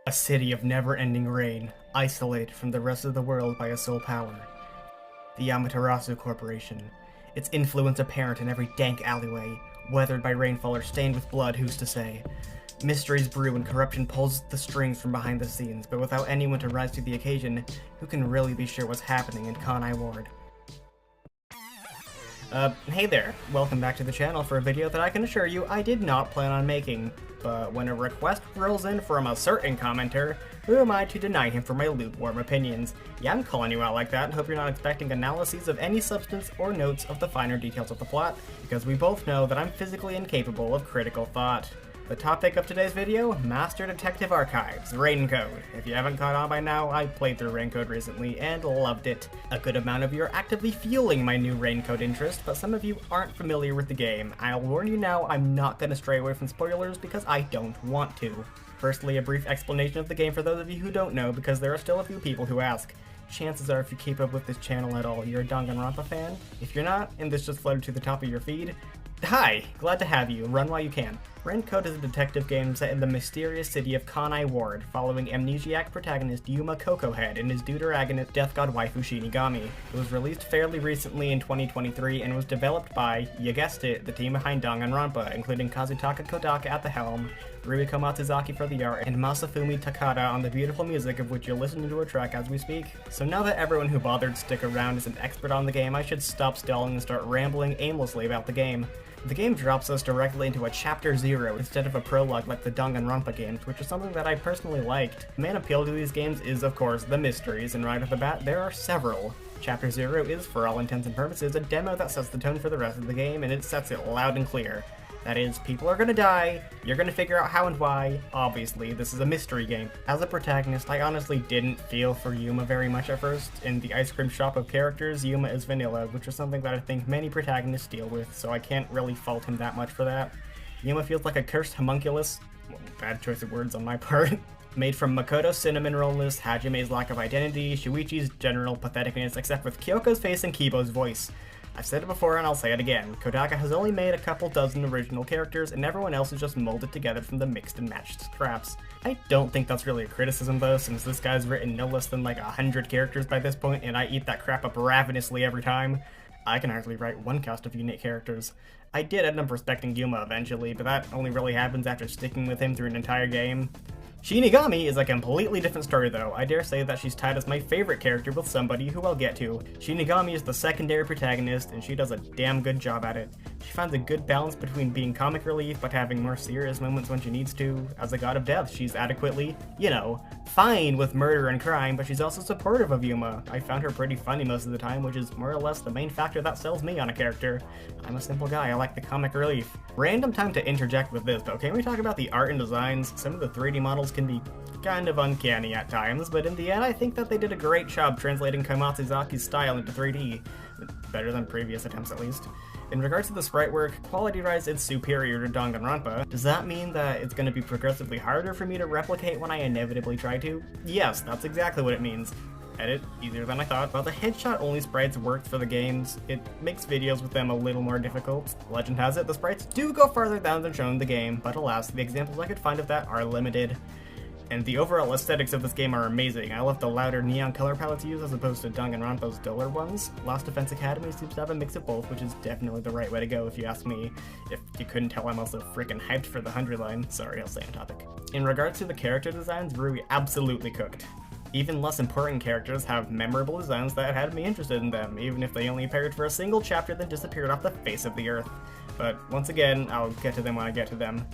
A city of never-ending rain, isolated from the rest of the world by a sole power. The Amaterasu Corporation. Its influence apparent in every dank alleyway, weathered by rainfall or stained with blood, who's to say? Mysteries brew and corruption pulls the strings from behind the scenes, but without anyone to rise to the occasion, who can really be sure what's happening in Kanai Ward? Hey there, welcome back to the channel for a video that I can assure you I did not plan on making. But when a request rolls in from a certain commenter, who am I to deny him for my lukewarm opinions? Yeah, I'm calling you out like that and hope you're not expecting analyses of any substance or notes of the finer details of the plot, because we both know that I'm physically incapable of critical thought. The topic of today's video, Master Detective Archives, Raincode. If you haven't caught on by now, I played through Raincode recently and loved it. A good amount of you are actively fueling my new Raincode interest, but some of you aren't familiar with the game. I'll warn you now, I'm not going to stray away from spoilers because I don't want to. Firstly, a brief explanation of the game for those of you who don't know, because there are still a few people who ask. Chances are if you keep up with this channel at all, you're a Danganronpa fan. If you're not, and this just floated to the top of your feed, hi! Glad to have you. Run while you can. Raincode is a detective game set in the mysterious city of Kanai Ward, following amnesiac protagonist Yuma Kokohead and his deuteragonist death god waifu Shinigami. It was released fairly recently in 2023 and was developed by, you guessed it, the team behind Danganronpa, including Kazutaka Kodaka at the helm, Rumiko Matsuzaki for the art, and Masafumi Takada on the beautiful music of which you'll listen to a track as we speak. So now that everyone who bothered to stick around is an expert on the game, I should stop stalling and start rambling aimlessly about the game. The game drops us directly into a Chapter 0 instead of a prologue like the Danganronpa games, which is something that I personally liked. The main appeal to these games is, of course, the mysteries, and right off the bat, there are several. Chapter 0 is, for all intents and purposes, a demo that sets the tone for the rest of the game, and it sets it loud and clear. That is, people are gonna die, you're gonna figure out how and why. Obviously, this is a mystery game. As a protagonist, I honestly didn't feel for Yuma very much at first. In the ice cream shop of characters, Yuma is vanilla, which is something that I think many protagonists deal with, so I can't really fault him that much for that. Yuma feels like a cursed homunculus, well, bad choice of words on my part, made from Makoto's cinnamon rollness, Hajime's lack of identity, Shuichi's general patheticness, except with Kyoko's face and Kibo's voice. I've said it before and I'll say it again, Kodaka has only made a couple dozen original characters and everyone else is just molded together from the mixed and matched scraps. I don't think that's really a criticism though, since this guy's written no less than like 100 characters by this point and I eat that crap up ravenously every time. I can hardly write one cast of unique characters. I did end up respecting Yuma eventually, but that only really happens after sticking with him through an entire game. Shinigami is a completely different story though. I dare say that she's tied as my favorite character with somebody who I'll get to. Shinigami is the secondary protagonist and she does a damn good job at it. She finds a good balance between being comic relief but having more serious moments when she needs to. As a god of death, she's adequately, you know, fine with murder and crime, but she's also supportive of Yuma. I found her pretty funny most of the time, which is more or less the main factor that sells me on a character. I'm a simple guy, I like the comic relief. Random time to interject with this though, can we talk about the art and designs? Some of the 3D models can be kind of uncanny at times, but in the end I think that they did a great job translating Kamatsuzaki's style into 3D. Better than previous attempts at least. In regards to the sprite work, quality-wise it's superior to Danganronpa. Does that mean that it's going to be progressively harder for me to replicate when I inevitably try to? Yes, that's exactly what it means. Edit, easier than I thought. While the headshot-only sprites worked for the games, it makes videos with them a little more difficult. Legend has it, the sprites do go farther down than shown in the game, but alas, the examples I could find of that are limited. And the overall aesthetics of this game are amazing. I love the louder neon color palettes used as opposed to Danganronpa's duller ones. Last Defense Academy seems to have a mix of both, which is definitely the right way to go if you ask me. If you couldn't tell, I'm also freaking hyped for the 100 line. Sorry, I'll stay on topic. In regards to the character designs, Rui absolutely cooked. Even less important characters have memorable designs that had me interested in them, even if they only appeared for a single chapter then disappeared off the face of the earth. But once again, I'll get to them when I get to them.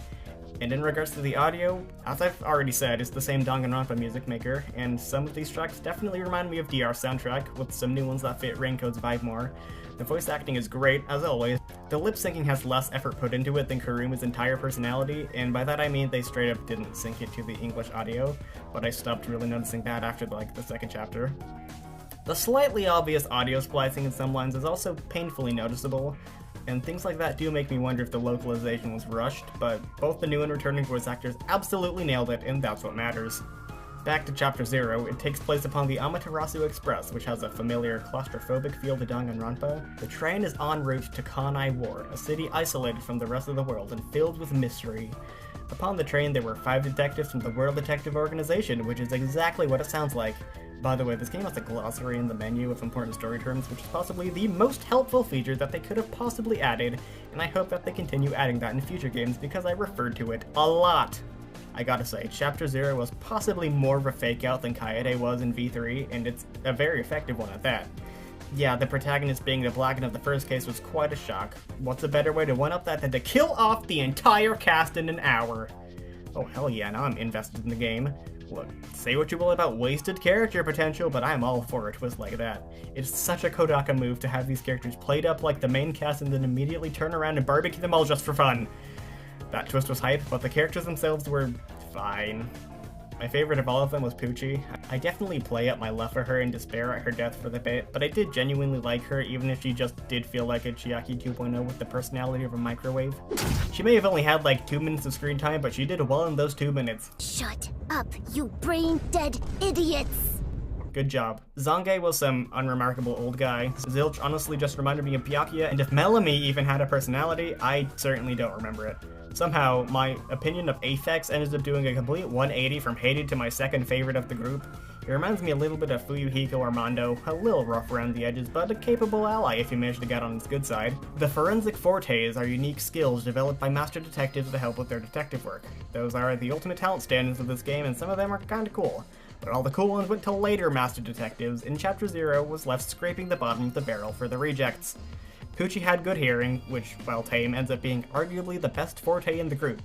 And in regards to the audio, as I've already said, it's the same Danganronpa music maker, and some of these tracks definitely remind me of DR's soundtrack, with some new ones that fit Raincode's vibe more. The voice acting is great, as always. The lip syncing has less effort put into it than Kuruma's entire personality, and by that I mean they straight up didn't sync it to the English audio, but I stopped really noticing that after the second chapter. The slightly obvious audio splicing in some lines is also painfully noticeable, and things like that do make me wonder if the localization was rushed, but both the new and returning voice actors absolutely nailed it, and that's what matters. Back to Chapter 0, it takes place upon the Amaterasu Express, which has a familiar claustrophobic feel to Danganronpa. The train is en route to Kanai Ward, a city isolated from the rest of the world and filled with mystery. Upon the train, there were 5 detectives from the World Detective Organization, which is exactly what it sounds like. By the way, this game has a glossary in the menu of important story terms, which is possibly the most helpful feature that they could have possibly added, and I hope that they continue adding that in future games because I referred to it a lot. I gotta say, Chapter 0 was possibly more of a fake out than Kaede was in V3, and it's a very effective one at that. Yeah, the protagonist being the Blacken of the first case was quite a shock. What's a better way to one-up that than to kill off the entire cast in an hour? Oh hell yeah, now I'm invested in the game. Look, say what you will about wasted character potential, but I'm all for a twist like that. It's such a Kodaka move to have these characters played up like the main cast and then immediately turn around and barbecue them all just for fun. That twist was hype, but the characters themselves were fine. My favorite of all of them was Poochie. I definitely play up my love for her and despair at her death for the bit, but I did genuinely like her even if she just did feel like a Chiaki 2.0 with the personality of a microwave. She may have only had like 2 minutes of screen time, but she did well in those 2 minutes. Shut up, you brain-dead idiots! Good job. Zange was some unremarkable old guy. Zilch honestly just reminded me of Byakuya, and if Melamy even had a personality, I certainly don't remember it. Somehow, my opinion of Aphex ended up doing a complete 180 from hated to my second favorite of the group. He reminds me a little bit of Fuyuhiko Armando, a little rough around the edges, but a capable ally if you manage to get on his good side. The forensic fortes are unique skills developed by master detectives to help with their detective work. Those are the ultimate talent standards of this game, and some of them are kinda cool. But all the cool ones went to later master detectives, and Chapter 0 was left scraping the bottom of the barrel for the rejects. Poochie had good hearing, which, while tame, ends up being arguably the best forte in the group.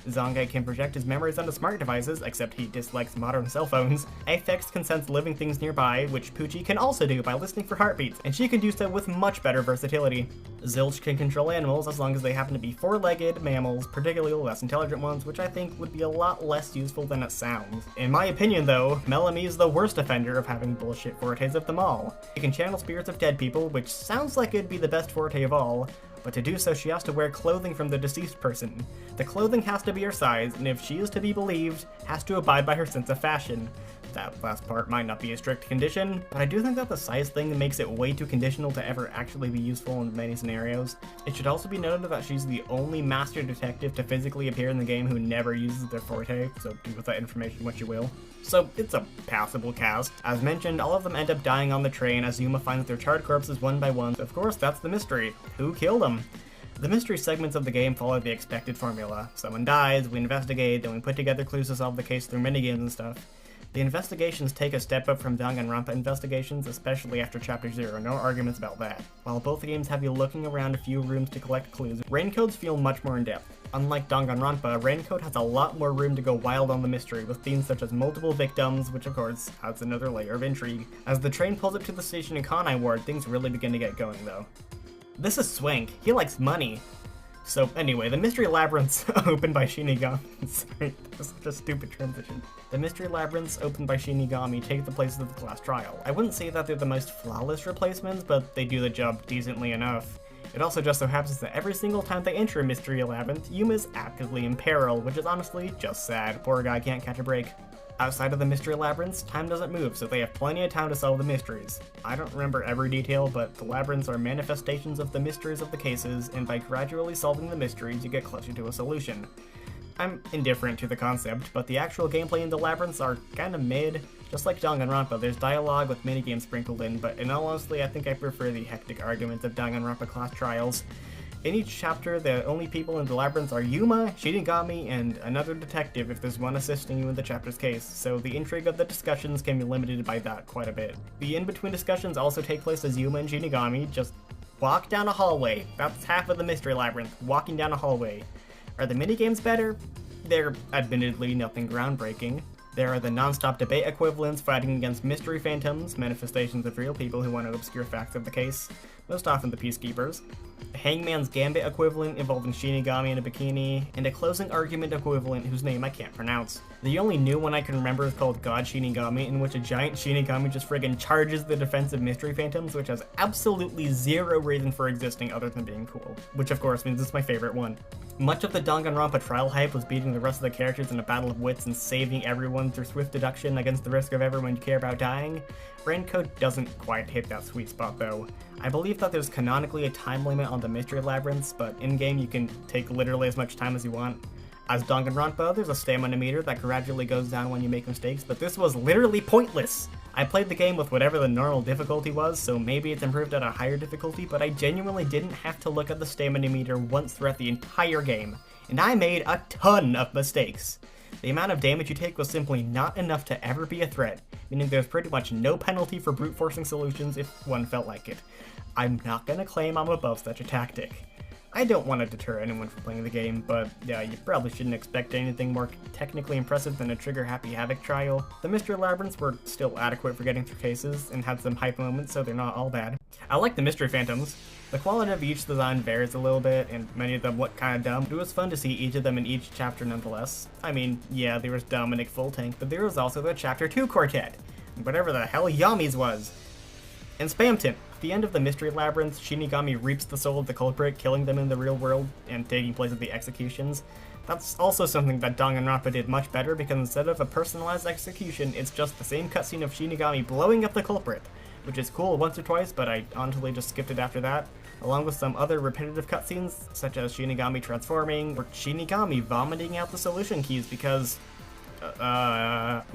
Zange can project his memories onto smart devices, except he dislikes modern cell phones. Aphex can sense living things nearby, which Poochie can also do by listening for heartbeats, and she can do so with much better versatility. Zilch can control animals as long as they happen to be 4-legged mammals, particularly less intelligent ones, which I think would be a lot less useful than it sounds. In my opinion though, Melamy is the worst offender of having bullshit fortes of them all. She can channel spirits of dead people, which sounds like it'd be the best forte of all, but to do so she has to wear clothing from the deceased person. The clothing has to be her size, and if she is to be believed, has to abide by her sense of fashion. That last part might not be a strict condition, but I do think that the size thing makes it way too conditional to ever actually be useful in many scenarios. It should also be noted that she's the only master detective to physically appear in the game who never uses their forte, so do with that information what you will. So it's a passable cast. As mentioned, all of them end up dying on the train as Yuma finds their charred corpses one by one. Of course, that's the mystery. Who killed them? The mystery segments of the game follow the expected formula. Someone dies, we investigate, then we put together clues to solve the case through minigames and stuff. The investigations take a step up from Danganronpa investigations, especially after Chapter 0, no arguments about that. While both games have you looking around a few rooms to collect clues, raincodes feel much more in-depth. Unlike Danganronpa, Raincoat has a lot more room to go wild on the mystery, with themes such as multiple victims, which of course adds another layer of intrigue. As the train pulls up to the station in Kanai Ward, things really begin to get going though. This is Swank, he likes money. So anyway, the mystery labyrinths opened by Shinigami. Sorry, that's such a stupid transition. The mystery labyrinths opened by Shinigami take the place of the class trial. I wouldn't say that they're the most flawless replacements, but they do the job decently enough. It also just so happens that every single time they enter a mystery labyrinth, Yuma's actively in peril, which is honestly just sad. Poor guy can't catch a break. Outside of the mystery labyrinths, time doesn't move, so they have plenty of time to solve the mysteries. I don't remember every detail, but the labyrinths are manifestations of the mysteries of the cases, and by gradually solving the mysteries, you get closer to a solution. I'm indifferent to the concept, but the actual gameplay in the labyrinths are kinda mid. Just like Danganronpa, there's dialogue with minigames sprinkled in, but in all honesty, I think I prefer the hectic arguments of Danganronpa class trials. In each chapter, the only people in the labyrinths are Yuma, Shinigami, and another detective if there's one assisting you in the chapter's case, so the intrigue of the discussions can be limited by that quite a bit. The in-between discussions also take place as Yuma and Shinigami just walk down a hallway. That's half of the mystery labyrinth, walking down a hallway. Are the minigames better? They're admittedly nothing groundbreaking. There are the non-stop debate equivalents fighting against mystery phantoms, manifestations of real people who want to obscure facts of the case, most often the peacekeepers. A Hangman's Gambit equivalent involving Shinigami in a bikini, and a closing argument equivalent whose name I can't pronounce. The only new one I can remember is called God Shinigami, in which a giant Shinigami just friggin' charges the defensive mystery phantoms, which has absolutely zero reason for existing other than being cool. Which of course means it's my favorite one. Much of the Danganronpa trial hype was beating the rest of the characters in a battle of wits and saving everyone through swift deduction against the risk of everyone you care about dying. Raincoat doesn't quite hit that sweet spot though. I believe that there's canonically a time limit on the mystery labyrinths, but in-game you can take literally as much time as you want. As Danganronpa, there's a stamina meter that gradually goes down when you make mistakes, but this was literally pointless. I played the game with whatever the normal difficulty was, so maybe it's improved at a higher difficulty, but I genuinely didn't have to look at the stamina meter once throughout the entire game, and I made a ton of mistakes. The amount of damage you take was simply not enough to ever be a threat, meaning there's pretty much no penalty for brute forcing solutions if one felt like it. I'm not gonna claim I'm above such a tactic. I don't want to deter anyone from playing the game, but yeah, you probably shouldn't expect anything more technically impressive than a trigger-happy Havoc trial. The mystery labyrinths were still adequate for getting through cases, and had some hype moments, so they're not all bad. I like the mystery phantoms. The quality of each design varies a little bit, and many of them look kinda dumb, but it was fun to see each of them in each chapter nonetheless. I mean, yeah, there was Dominic Full Tank, but there was also the Chapter 2 Quartet, whatever the hell Yami's was. And Spamton. At the end of the mystery labyrinth, Shinigami reaps the soul of the culprit, killing them in the real world and taking place at the executions. That's also something that Danganronpa did much better, because instead of a personalized execution, it's just the same cutscene of Shinigami blowing up the culprit, which is cool once or twice, but I honestly just skipped it after that, along with some other repetitive cutscenes, such as Shinigami transforming, or Shinigami vomiting out the solution keys because,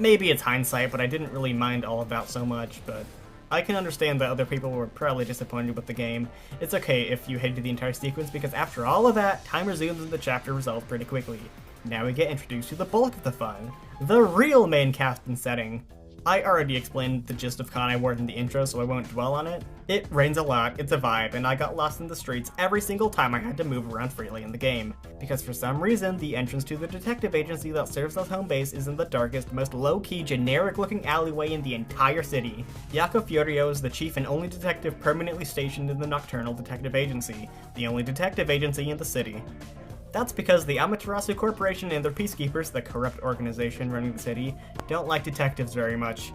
maybe it's hindsight, but I didn't really mind all of that so much, but I can understand that other people were probably disappointed with the game. It's okay if you hated the entire sequence, because after all of that, time resumes and the chapter resolves pretty quickly. Now we get introduced to the bulk of the fun, the real main cast and setting. I already explained the gist of Kanai Ward in the intro, so I won't dwell on it. It rains a lot, it's a vibe, and I got lost in the streets every single time I had to move around freely in the game. Because for some reason, the entrance to the detective agency that serves as home base is in the darkest, most low-key, generic-looking alleyway in the entire city. Yako Fiorio is the chief and only detective permanently stationed in the Nocturnal Detective Agency, the only detective agency in the city. That's because the Amaterasu Corporation and their peacekeepers, the corrupt organization running the city, don't like detectives very much.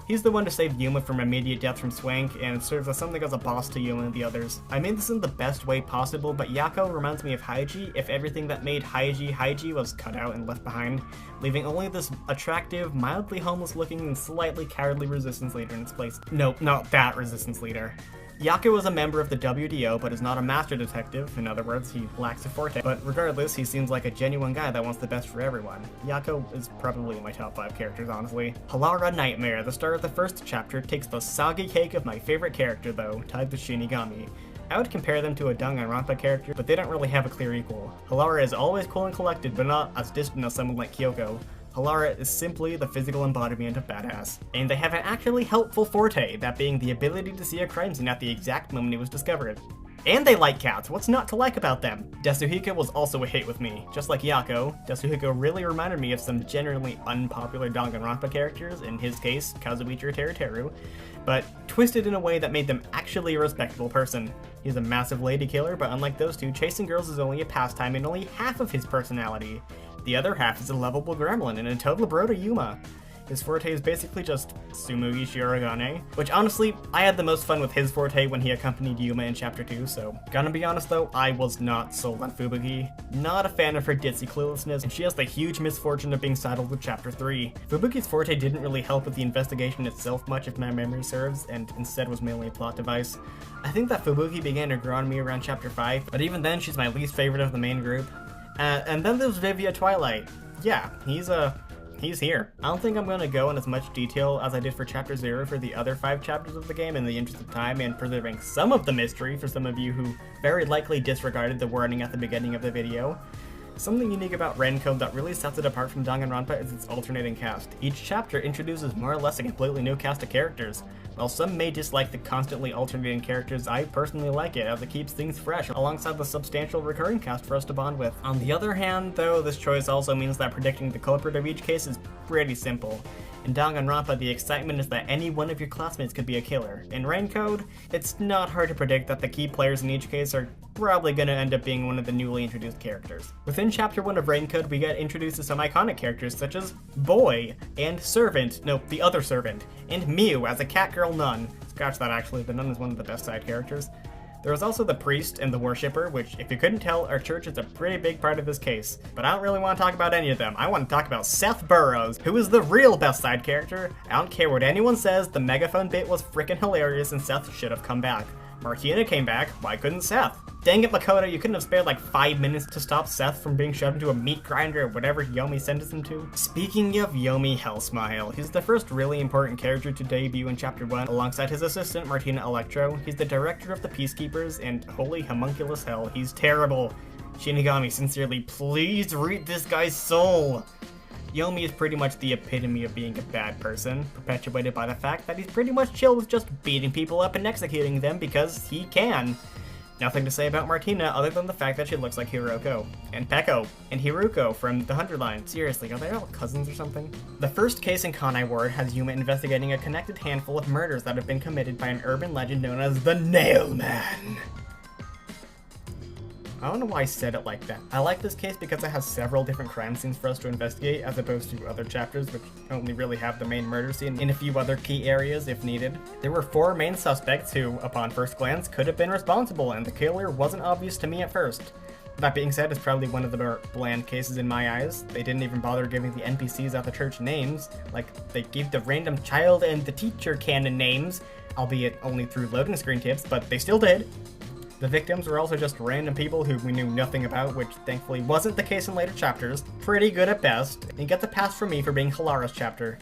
He's the one to save Yuma from immediate death from Swank, and serves as something as a boss to Yuma and the others. I made this in the best way possible, but Yako reminds me of Haiji if everything that made Haiji was cut out and left behind, leaving only this attractive, mildly homeless looking and slightly cowardly resistance leader in its place. Nope, not that resistance leader. Yako is a member of the WDO, but is not a master detective. In other words, he lacks a forte. But regardless, he seems like a genuine guy that wants the best for everyone. Yako is probably in my top 5 characters, honestly. Halara Nightmare, the star of the first chapter, takes the soggy cake of my favorite character, though, tied to Shinigami. I would compare them to a Danganronpa character, but they don't really have a clear equal. Halara is always cool and collected, but not as distant as someone like Kyoko. Halara is simply the physical embodiment of badass. And they have an actually helpful forte, that being the ability to see a crime scene at the exact moment it was discovered. And they like cats, what's not to like about them? Desuhiko was also a hit with me. Just like Yako, Desuhiko really reminded me of some generally unpopular Danganronpa characters, in his case, Kazuichi or Teruteru, but twisted in a way that made them actually a respectable person. He's a massive lady killer, but unlike those two, chasing girls is only a pastime and only half of his personality. The other half is a lovable gremlin and a total bro to Yuma. His forte is basically just Tsumugi Shirogane, which honestly, I had the most fun with his forte when he accompanied Yuma in Chapter 2, so gonna be honest though, I was not sold on Fubuki. Not a fan of her ditzy cluelessness, and she has the huge misfortune of being saddled with Chapter 3. Fubuki's forte didn't really help with the investigation itself much if my memory serves, and instead was mainly a plot device. I think that Fubuki began to grow on me around Chapter 5, but even then she's my least favorite of the main group. And then there's Vivia Twilight. Yeah, he's here. I don't think I'm going to go in as much detail as I did for Chapter 0 for the other 5 chapters of the game in the interest of time and preserving some of the mystery for some of you who very likely disregarded the warning at the beginning of the video. Something unique about Rancode that really sets it apart from Danganronpa is its alternating cast. Each chapter introduces more or less a completely new cast of characters. While some may dislike the constantly alternating characters, I personally like it as it keeps things fresh alongside the substantial recurring cast for us to bond with. On the other hand, though, this choice also means that predicting the culprit of each case is pretty simple. In Danganronpa, the excitement is that any one of your classmates could be a killer. In Rancode, it's not hard to predict that the key players in each case are probably going to end up being one of the newly introduced characters. Within Chapter 1 of Rancode, we get introduced to some iconic characters such as Boy, and Servant, no, the other Servant, and Miu as a catgirl nun. Scratch that actually, the nun is one of the best side characters. There was also the priest and the worshipper, which, if you couldn't tell, our church is a pretty big part of this case. But I don't really want to talk about any of them. I want to talk about Seth Burrows, who is the real best side character. I don't care what anyone says, the megaphone bit was freaking hilarious and Seth should have come back. Martina came back, why couldn't Seth? Dang it, Makoto, you couldn't have spared like 5 minutes to stop Seth from being shoved into a meat grinder or whatever Yomi sentenced him to. Speaking of Yomi Hellsmile, he's the first really important character to debut in Chapter 1 alongside his assistant Martina Electro. He's the director of the Peacekeepers, and holy homunculus hell, he's terrible. Shinigami, sincerely, please read this guy's soul! Yomi is pretty much the epitome of being a bad person, perpetuated by the fact that he's pretty much chill with just beating people up and executing them because he can. Nothing to say about Martina other than the fact that she looks like Hiroko, and Peko, and Hiruko from the Hunter line. Seriously, are they all cousins or something? The first case in Kanai Ward has Yuma investigating a connected handful of murders that have been committed by an urban legend known as the Nailman. I don't know why I said it like that. I like this case because it has several different crime scenes for us to investigate, as opposed to other chapters which only really have the main murder scene in a few other key areas if needed. There were 4 main suspects who, upon first glance, could have been responsible, and the killer wasn't obvious to me at first. That being said, it's probably one of the more bland cases in my eyes. They didn't even bother giving the NPCs at the church names. Like, they gave the random child and the teacher canon names, albeit only through loading screen tips, but they still did. The victims were also just random people who we knew nothing about, which thankfully wasn't the case in later chapters. Pretty good at best, and gets a pass from me for being Hilara's chapter.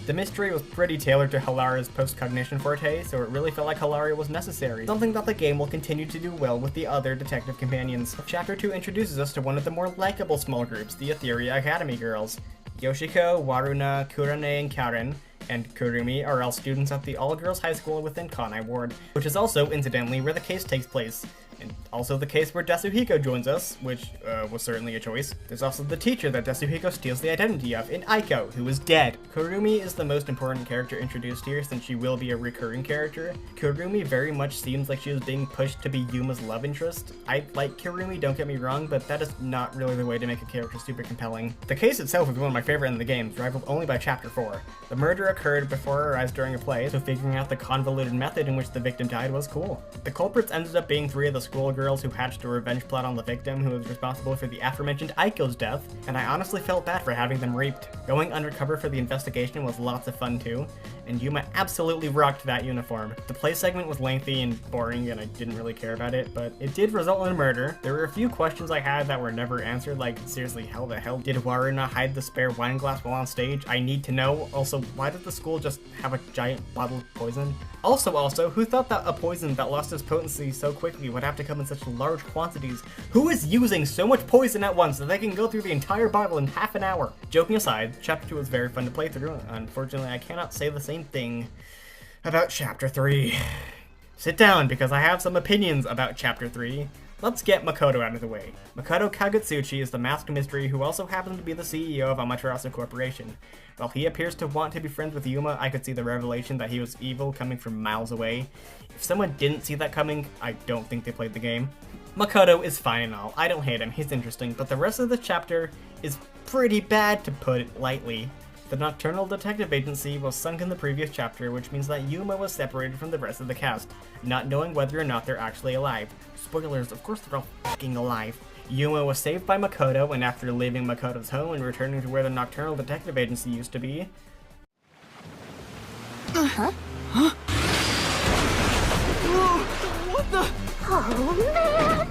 The mystery was pretty tailored to Hilara's post-cognition forte, so it really felt like Hilaria was necessary, something that the game will continue to do well with the other detective companions. Chapter 2 introduces us to one of the more likable small groups, the Etheria Academy girls. Yoshiko, Waruna, Kurane, and Karen, and Kurumi are all students at the all-girls high school within Kanai Ward, which is also, incidentally, where the case takes place. And also the case where Desuhiko joins us, which was certainly a choice. There's also the teacher that Desuhiko steals the identity of in Aiko, who is dead. Kurumi is the most important character introduced here since she will be a recurring character. Kurumi very much seems like she is being pushed to be Yuma's love interest. I like Kurumi, don't get me wrong, but that is not really the way to make a character super compelling. The case itself is one of my favorite in the game, rivaled only by Chapter 4. The murder occurred before our eyes during a play, so figuring out the convoluted method in which the victim died was cool. The culprits ended up being 3 of the schoolgirls who hatched a revenge plot on the victim who was responsible for the aforementioned Aiko's death, and I honestly felt bad for having them raped. Going undercover for the investigation was lots of fun too, and Yuma absolutely rocked that uniform. The play segment was lengthy and boring, and I didn't really care about it, but it did result in a murder. There were a few questions I had that were never answered, like, seriously, how the hell did Waruna hide the spare wine glass while on stage? I need to know. Also, why did the school just have a giant bottle of poison? Also, who thought that a poison that lost its potency so quickly would have to come in such large quantities? Who is using so much poison at once that they can go through the entire bottle in half an hour? Joking aside, Chapter 2 was very fun to play through. Unfortunately, I cannot say the same thing about Chapter 3. Sit down, because I have some opinions about Chapter 3. Let's get Makoto out of the way. Makoto Kagutsuchi is the masked mystery who also happens to be the CEO of Amaterasu Corporation. While he appears to want to be friends with Yuma, I could see the revelation that he was evil coming from miles away. If someone didn't see that coming, I don't think they played the game. Makoto is fine and all. I don't hate him, he's interesting, but the rest of the chapter is pretty bad, to put it lightly. The Nocturnal Detective Agency was sunk in the previous chapter, which means that Yuma was separated from the rest of the cast, not knowing whether or not they're actually alive. Spoilers, of course they're all fucking alive. Yuma was saved by Makoto, and after leaving Makoto's home and returning to where the Nocturnal Detective Agency used to be... Huh? What the? Oh, man!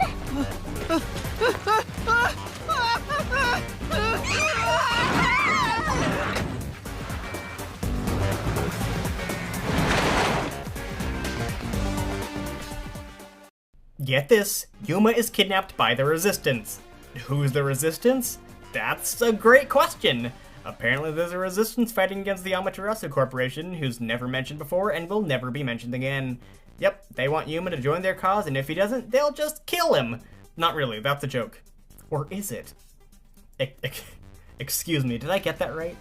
Get this, Yuma is kidnapped by the Resistance. Who's the Resistance? That's a great question. Apparently there's a Resistance fighting against the Amaterasu Corporation, who's never mentioned before and will never be mentioned again. Yep, they want Yuma to join their cause, and if he doesn't, they'll just kill him. Not really, that's a joke. Or is it? Excuse me, did I get that right?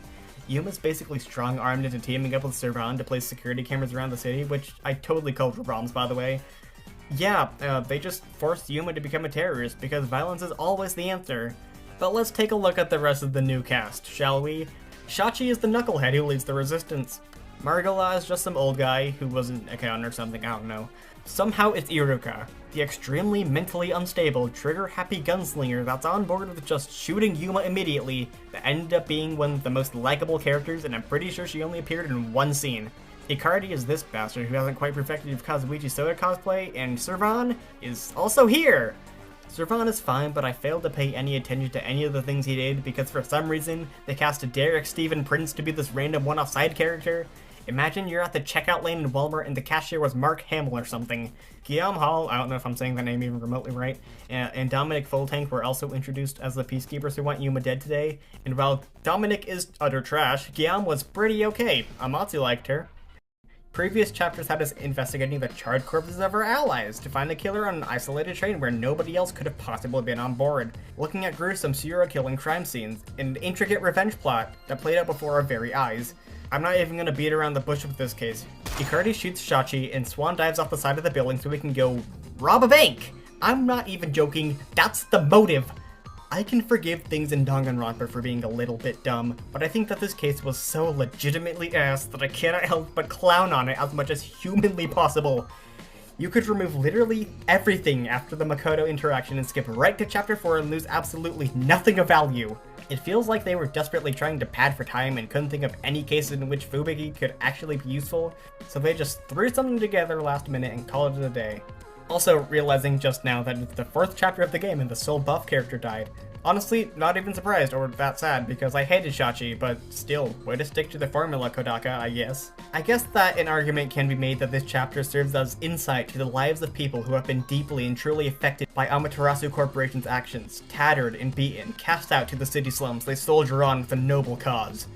Yuma's basically strong-armed into teaming up with Servan to place security cameras around the city, which I totally called for problems, by the way. Yeah, they just forced Yuma to become a terrorist because violence is always the answer. But let's take a look at the rest of the new cast, shall we? Shachi is the knucklehead who leads the Resistance. Margala is just some old guy who was an accountant or something, I don't know. Somehow it's Iruka, the extremely mentally unstable, trigger-happy gunslinger that's on board with just shooting Yuma immediately, that ended up being one of the most likable characters, and I'm pretty sure she only appeared in one scene. Icardi is this bastard who hasn't quite perfected his Kazuichi Soda cosplay, and Servan is also here! Servan is fine, but I failed to pay any attention to any of the things he did because for some reason they cast a Derek Stephen Prince to be this random one-off side character. Imagine you're at the checkout lane in Walmart and the cashier was Mark Hamill or something. Guillaume Hall, I don't know if I'm saying that name even remotely right, and Dominic Fulltank were also introduced as the peacekeepers who want Yuma dead today, and while Dominic is utter trash, Guillaume was pretty okay. Amatsu liked her. Previous chapters had us investigating the charred corpses of our allies to find the killer on an isolated train where nobody else could have possibly been on board, looking at gruesome serial killing crime scenes, and an intricate revenge plot that played out before our very eyes. I'm not even gonna beat around the bush with this case. Icardi shoots Shachi and Swan dives off the side of the building so we can go rob a bank! I'm not even joking, that's the motive! I can forgive things in Danganronpa for being a little bit dumb, but I think that this case was so legitimately ass that I cannot help but clown on it as much as humanly possible. You could remove literally everything after the Makoto interaction and skip right to chapter 4 and lose absolutely nothing of value. It feels like they were desperately trying to pad for time and couldn't think of any cases in which Fubiki could actually be useful, so they just threw something together last minute and called it a day. Also realizing just now that it's the 4th chapter of the game and the sole buff character died. Honestly, not even surprised or that sad because I hated Shachi, but still, way to stick to the formula, Kodaka, I guess. I guess that an argument can be made that this chapter serves as insight to the lives of people who have been deeply and truly affected by Amaterasu Corporation's actions, tattered and beaten, cast out to the city slums they soldier on with a noble cause.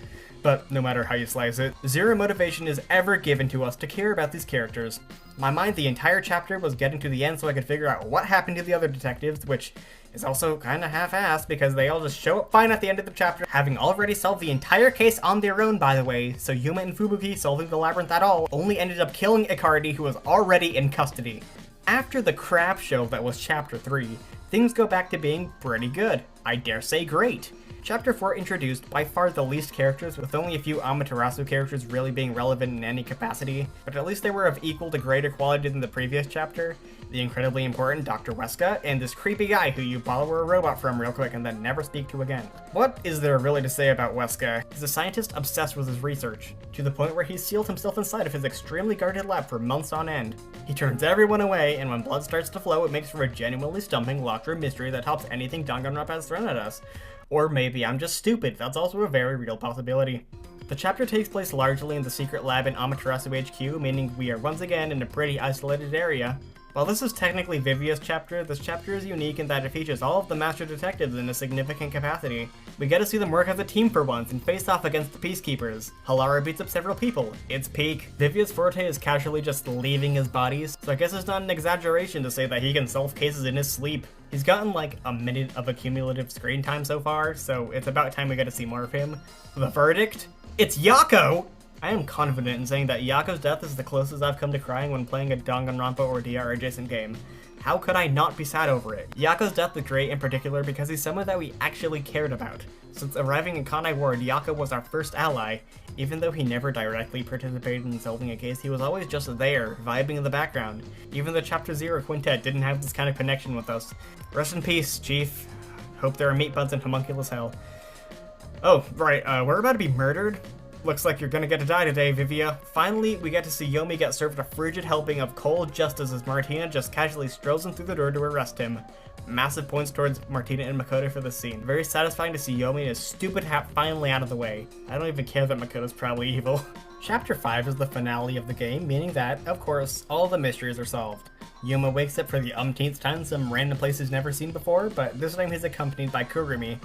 But no matter how you slice it, zero motivation is ever given to us to care about these characters. In my mind, the entire chapter was getting to the end so I could figure out what happened to the other detectives, which is also kinda half-assed because they all just show up fine at the end of the chapter, having already solved the entire case on their own, by the way, so Yuma and Fubuki solving the labyrinth at all only ended up killing Icardi, who was already in custody. After the crap show that was chapter 3, things go back to being pretty good. I dare say great. Chapter 4 introduced by far the least characters, with only a few Amaterasu characters really being relevant in any capacity, but at least they were of equal to greater quality than the previous chapter. The incredibly important Dr. Weska, and this creepy guy who you borrow a robot from real quick and then never speak to again. What is there really to say about Weska? He's a scientist obsessed with his research, to the point where he's sealed himself inside of his extremely guarded lab for months on end. He turns everyone away, and when blood starts to flow, it makes for a genuinely stumping locked room mystery that tops anything Danganronpa has thrown at us. Or maybe I'm just stupid, that's also a very real possibility. The chapter takes place largely in the secret lab in Amaterasu HQ, meaning we are once again in a pretty isolated area. While this is technically Vivia's chapter, this chapter is unique in that it features all of the master detectives in a significant capacity. We get to see them work as a team for once and face off against the peacekeepers. Halara beats up several people. It's peak. Vivia's forte is casually just leaving his bodies, so I guess it's not an exaggeration to say that he can solve cases in his sleep. He's gotten like a minute of accumulative screen time so far, so it's about time we get to see more of him. The verdict? It's Yako! I am confident in saying that Yako's death is the closest I've come to crying when playing a Danganronpa or DR adjacent game. How could I not be sad over it? Yako's death is great in particular because he's someone that we actually cared about. Since arriving in Kanai Ward, Yako was our first ally. Even though he never directly participated in solving a case, he was always just there, vibing in the background. Even the Chapter 0 quintet didn't have this kind of connection with us. Rest in peace, Chief. Hope there are meat buns in homunculus hell. Oh, right, we're about to be murdered? Looks like you're gonna get to die today, Vivia. Finally, we get to see Yomi get served a frigid helping of cold justice as Martina just casually strolls in through the door to arrest him. Massive points towards Martina and Makoto for this scene. Very satisfying to see Yomi and his stupid hat finally out of the way. I don't even care that Makoto's probably evil. Chapter 5 is the finale of the game, meaning that, of course, all the mysteries are solved. Yuma wakes up for the umpteenth time in some random place he's never seen before, but this time he's accompanied by Kurumi.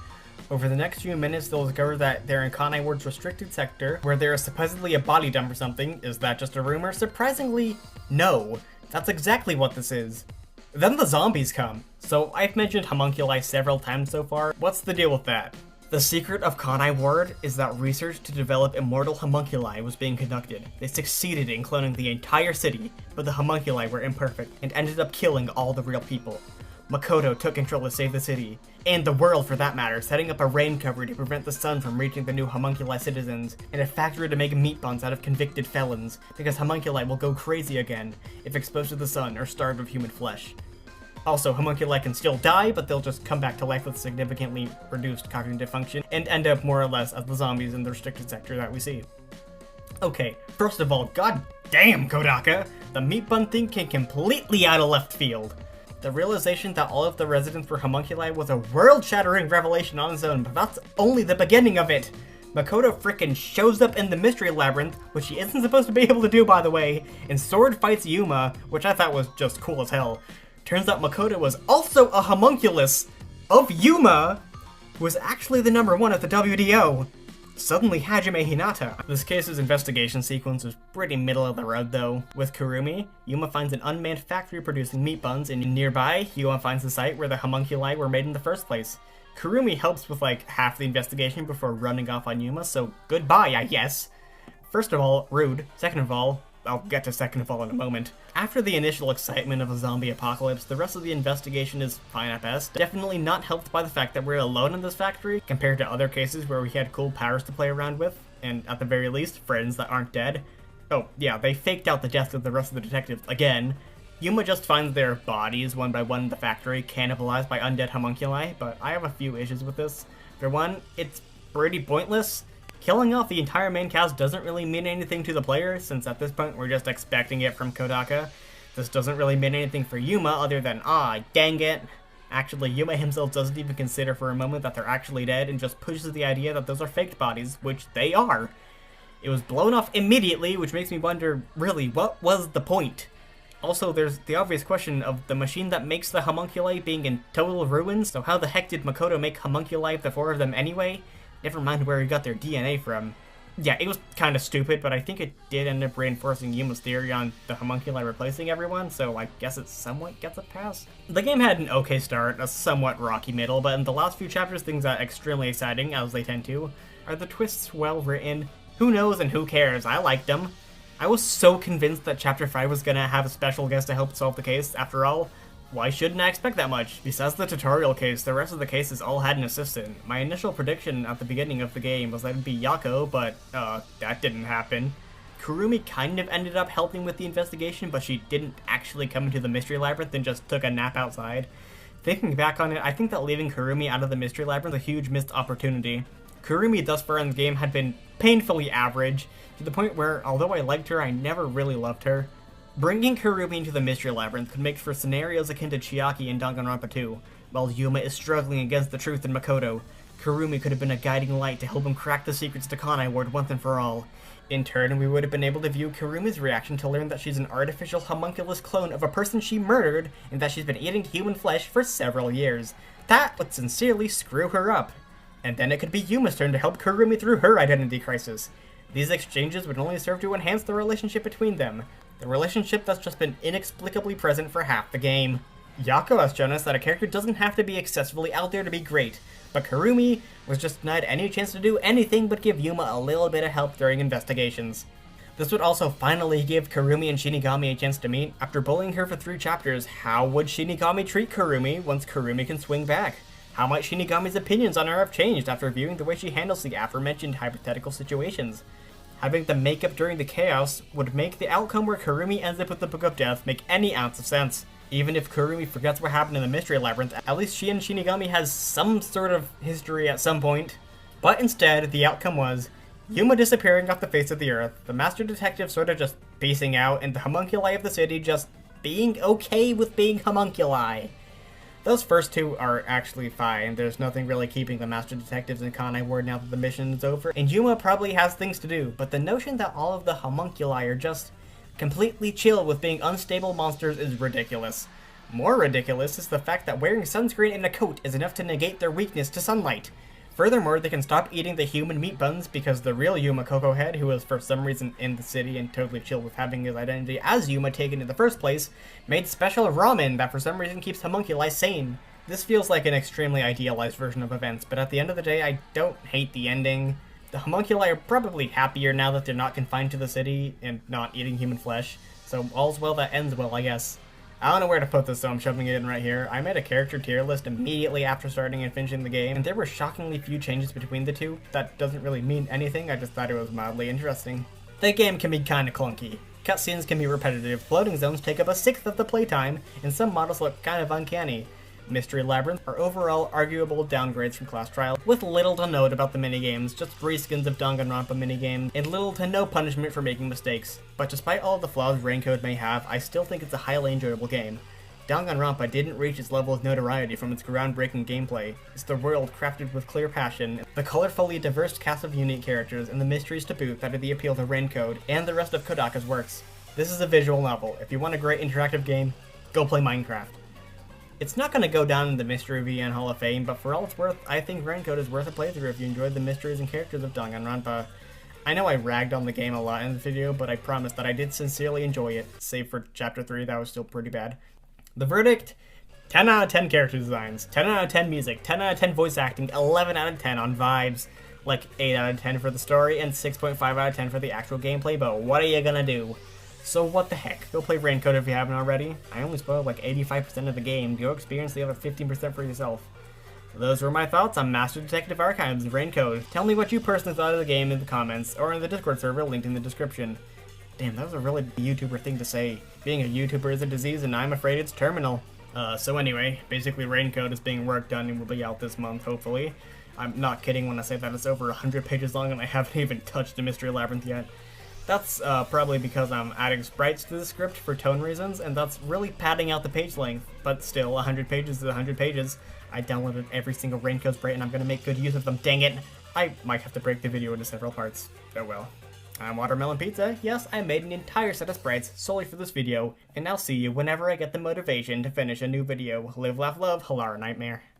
Over the next few minutes, they'll discover that they're in Kanai Ward's restricted sector, where there is supposedly a body dump or something. Is that just a rumor? Surprisingly, no. That's exactly what this is. Then the zombies come. So I've mentioned homunculi several times so far. What's the deal with that? The secret of Kanai Ward is that research to develop immortal homunculi was being conducted. They succeeded in cloning the entire city, but the homunculi were imperfect and ended up killing all the real people. Makoto took control to save the city, and the world for that matter, setting up a rain cover to prevent the sun from reaching the new homunculi citizens, and a factory to make meat buns out of convicted felons, because homunculi will go crazy again if exposed to the sun or starved of human flesh. Also, homunculi can still die, but they'll just come back to life with significantly reduced cognitive function, and end up more or less as the zombies in the restricted sector that we see. Okay, first of all, god damn, Kodaka! The meat bun thing came completely out of left field. The realization that all of the residents were homunculi was a world-shattering revelation on its own, but that's only the beginning of it. Makoto frickin' shows up in the mystery labyrinth, which she isn't supposed to be able to do, by the way, and sword fights Yuma, which I thought was just cool as hell. Turns out Makoto was also a homunculus of Yuma, who was actually the #1 at the WDO. Suddenly Hajime Hinata. This case's investigation sequence was pretty middle of the road though. With Kurumi, Yuma finds an unmanned factory producing meat buns, and nearby, Yuma finds the site where the homunculi were made in the first place. Kurumi helps with like half the investigation before running off on Yuma, so goodbye, I guess. First of all, rude. Second of all, I'll get to second of all in a moment. After the initial excitement of a zombie apocalypse, the rest of the investigation is fine at best. Definitely not helped by the fact that we're alone in this factory, compared to other cases where we had cool powers to play around with, and at the very least, friends that aren't dead. Oh, yeah, they faked out the deaths of the rest of the detectives again. Yuma just finds their bodies one by one in the factory, cannibalized by undead homunculi, but I have a few issues with this. For one, it's pretty pointless. Killing off the entire main cast doesn't really mean anything to the player, since at this point we're just expecting it from Kodaka. This doesn't really mean anything for Yuma other than, ah, dang it. Actually, Yuma himself doesn't even consider for a moment that they're actually dead and just pushes the idea that those are faked bodies, which they are. It was blown off immediately, which makes me wonder, really, what was the point? Also, there's the obvious question of the machine that makes the homunculi being in total ruins, so how the heck did Makoto make homunculi of the 4 of them anyway? Never mind where he got their DNA from. Yeah, it was kind of stupid, but I think it did end up reinforcing Yuma's theory on the homunculi replacing everyone, so I guess it somewhat gets a pass. The game had an okay start, a somewhat rocky middle, but in the last few chapters things got extremely exciting, as they tend to. Are the twists well written? Who knows and who cares? I liked them. I was so convinced that Chapter 5 was gonna have a special guest to help solve the case. After all, why shouldn't I expect that much? Besides the tutorial case, the rest of the cases all had an assistant. My initial prediction at the beginning of the game was that it'd be Yako, but that didn't happen. Kurumi kind of ended up helping with the investigation, but she didn't actually come into the mystery labyrinth and just took a nap outside. Thinking back on it, I think that leaving Kurumi out of the mystery labyrinth was a huge missed opportunity. Kurumi thus far in the game had been painfully average, to the point where, although I liked her, I never really loved her. Bringing Kurumi into the mystery labyrinth could make for scenarios akin to Chiaki and Danganronpa 2. While Yuma is struggling against the truth in Makoto, Kurumi could have been a guiding light to help him crack the secrets to Kanai Ward once and for all. In turn, we would have been able to view Kurumi's reaction to learn that she's an artificial homunculus clone of a person she murdered, and that she's been eating human flesh for several years. That would sincerely screw her up. And then it could be Yuma's turn to help Kurumi through her identity crisis. These exchanges would only serve to enhance the relationship between them. The relationship that's just been inexplicably present for half the game. Yako has shown us that a character doesn't have to be excessively out there to be great, but Kurumi was just denied any chance to do anything but give Yuma a little bit of help during investigations. This would also finally give Kurumi and Shinigami a chance to meet. After bullying her for 3 chapters, how would Shinigami treat Kurumi once Kurumi can swing back? How might Shinigami's opinions on her have changed after viewing the way she handles the aforementioned hypothetical situations? Having the makeup during the chaos would make the outcome where Kurumi ends up with the Book of Death make any ounce of sense. Even if Kurumi forgets what happened in the Mystery Labyrinth, at least she and Shinigami has some sort of history at some point. But instead, the outcome was Yuma disappearing off the face of the earth, the Master Detective sort of just peacing out, and the homunculi of the city just being okay with being homunculi. Those first 2 are actually fine. There's nothing really keeping the Master Detectives in Kanai Ward now that the mission is over, and Yuma probably has things to do, but the notion that all of the homunculi are just completely chill with being unstable monsters is ridiculous. More ridiculous is the fact that wearing sunscreen and a coat is enough to negate their weakness to sunlight. Furthermore, they can stop eating the human meat buns because the real Yuma Coco Head, who was for some reason in the city and totally chill with having his identity as Yuma taken in the first place, made special ramen that for some reason keeps homunculi sane. This feels like an extremely idealized version of events, but at the end of the day, I don't hate the ending. The homunculi are probably happier now that they're not confined to the city and not eating human flesh, so all's well that ends well, I guess. I don't know where to put this, so I'm shoving it in right here. I made a character tier list immediately after starting and finishing the game, and there were shockingly few changes between the 2. That doesn't really mean anything, I just thought it was mildly interesting. The game can be kinda clunky. Cutscenes can be repetitive, floating zones take up a 1/6 of the playtime, and some models look kind of uncanny. Mystery Labyrinths are overall arguable downgrades from Class Trial, with little to note about the minigames, just reskins of Danganronpa minigames, and little to no punishment for making mistakes. But despite all of the flaws Raincode may have, I still think it's a highly enjoyable game. Danganronpa didn't reach its level of notoriety from its groundbreaking gameplay. It's the world crafted with clear passion, the colorfully diverse cast of unique characters, and the mysteries to boot that are the appeal to Raincode and the rest of Kodaka's works. This is a visual novel. If you want a great interactive game, go play Minecraft. It's not going to go down in the Mystery VN Hall of Fame, but for all it's worth, I think Raincode is worth a playthrough if you enjoyed the mysteries and characters of Danganronpa. I know I ragged on the game a lot in the video, but I promise that I did sincerely enjoy it, save for Chapter 3, that was still pretty bad. The verdict? 10 out of 10 character designs, 10 out of 10 music, 10 out of 10 voice acting, 11 out of 10 on vibes, like 8 out of 10 for the story, and 6.5 out of 10 for the actual gameplay, but what are you gonna do? So what the heck, go play Raincode if you haven't already. I only spoiled like 85% of the game, go experience the other 15% for yourself. Those were my thoughts on Master Detective Archives Raincode. Tell me what you personally thought of the game in the comments, or in the Discord server linked in the description. Damn, that was a really YouTuber thing to say. Being a YouTuber is a disease and I'm afraid it's terminal. So anyway, basically Raincode is being worked on and will be out this month, hopefully. I'm not kidding when I say that it's over 100 pages long and I haven't even touched the Mystery Labyrinth yet. That's probably because I'm adding sprites to the script for tone reasons, and that's really padding out the page length. But still, 100 pages is 100 pages. I downloaded every single Raincode sprite and I'm gonna make good use of them, dang it! I might have to break the video into several parts. Oh well. I'm Watermelon Pizza. Yes, I made an entire set of sprites solely for this video, and I'll see you whenever I get the motivation to finish a new video. Live, laugh, love, Halara Nightmare.